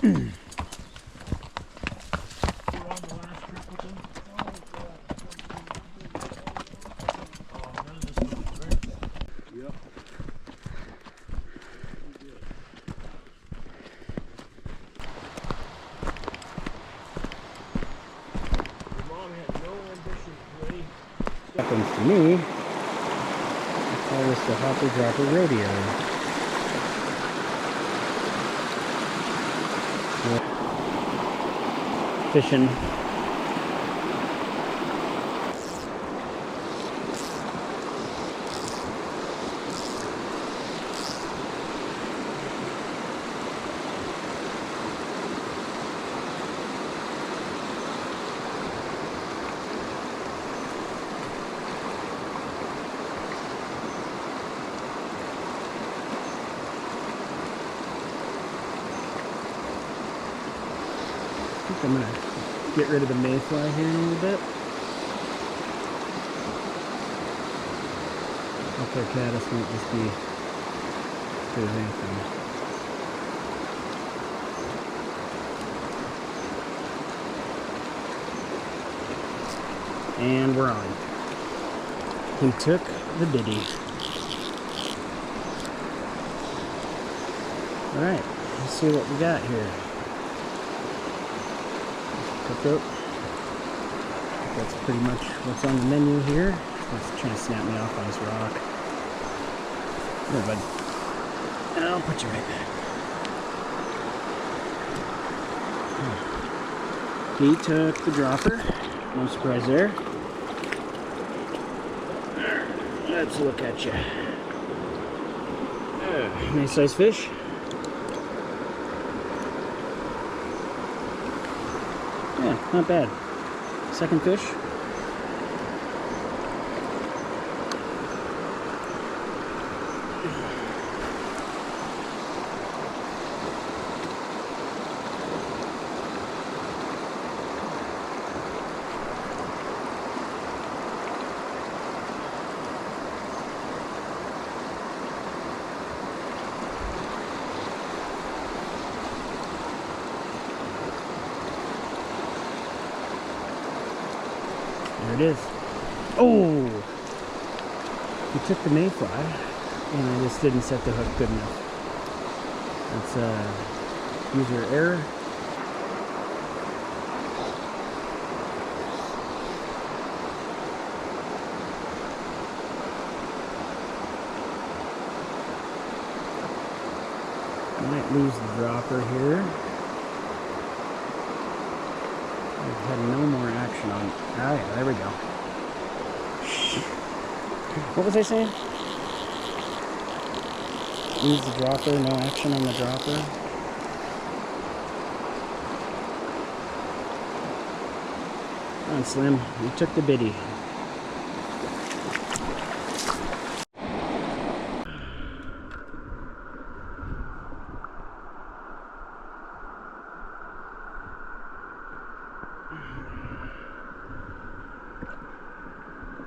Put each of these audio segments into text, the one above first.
Happens to me, I call this the Hopper Dropper Rodeo. Fishing. I think I'm gonna get rid of the mayfly here in a little bit. Hope our caddis won't just be if there's anything. And we're on. He took the biddy. Alright, let's see what we got here. Cutthroat. That's pretty much what's on the menu here. It's trying to snap me off on this rock. There, bud. And I'll put you right back. He took the dropper. No surprise there. Let's look at you. Nice size fish. Yeah, not bad. Second fish. There it is. Oh! He took the mayfly, and I just didn't set the hook good enough. That's user error. I might lose the dropper here. I've had no more action on. Oh yeah, there we go. What was I saying? Lose the dropper, no action on the dropper. Come on, Slim. You took the biddy.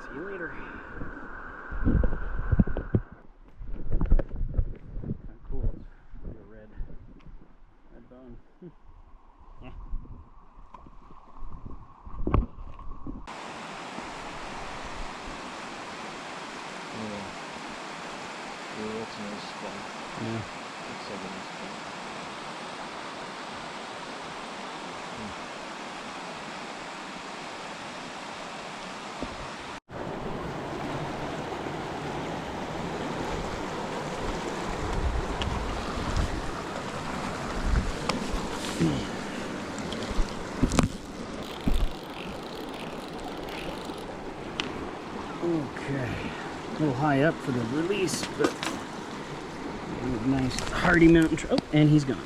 See you later. Cool. It's a red bone. Yeah. Yeah, that's a nice spot. Yeah. Looks like a nice spot. Okay, a little high up for the release, but nice hardy mountain trout. Oh, and he's gone.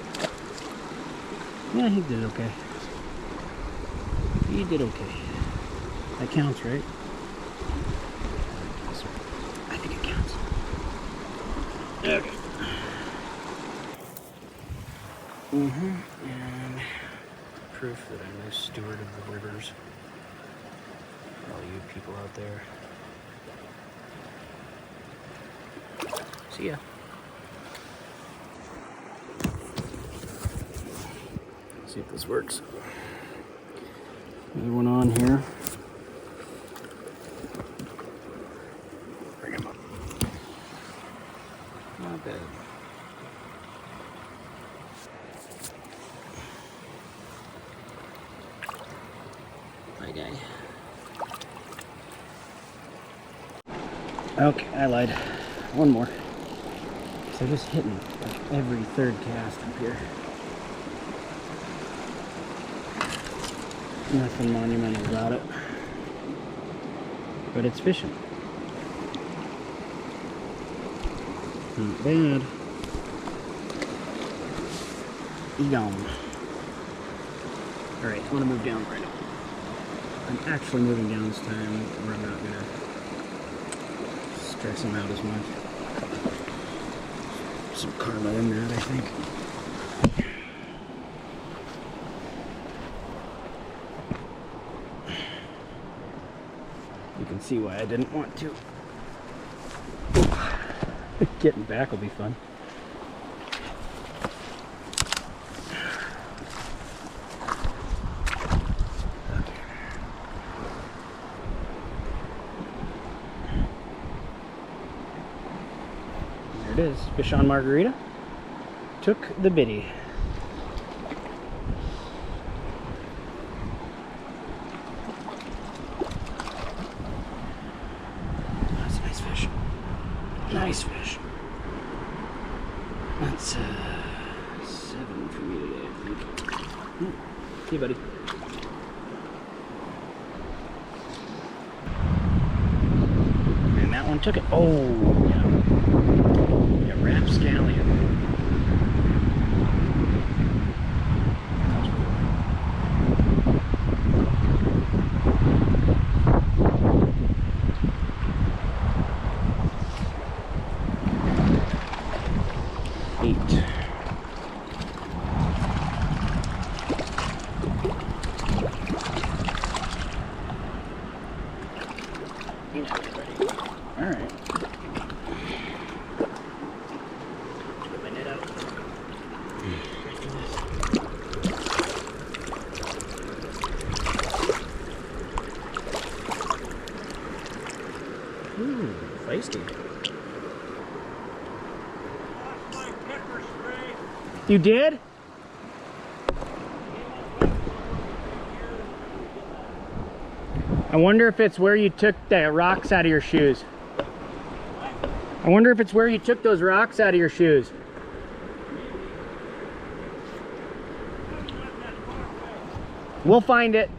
Yeah, he did okay. He did okay. That counts, right? I think it counts. Okay. And proof that I'm a steward of the rivers. For all you people out there. See ya. See if this works. Another one on here. Bring him up. Not bad. Hi, guy. Okay, I lied. One more. So they're just hitting like every third cast up here. Nothing monumental about it. But it's fishing. Not bad. He gone. Alright, I want to move down right now. I'm actually moving down this time where I'm not going to stress him out as much. Some karma in that, I think. You can see why I didn't want to. Getting back will be fun. There it is. Fish on margarita. Took the biddy. That's a nice fish. Nice fish. That's 7 for me today, I think. Hey, buddy. And that one took it. Oh, yeah. Yeah, rapscallion. Alright. Put my net out. Ooh, feisty. You did? I wonder if it's where you took the rocks out of your shoes. I wonder if it's where you took those rocks out of your shoes. We'll find it.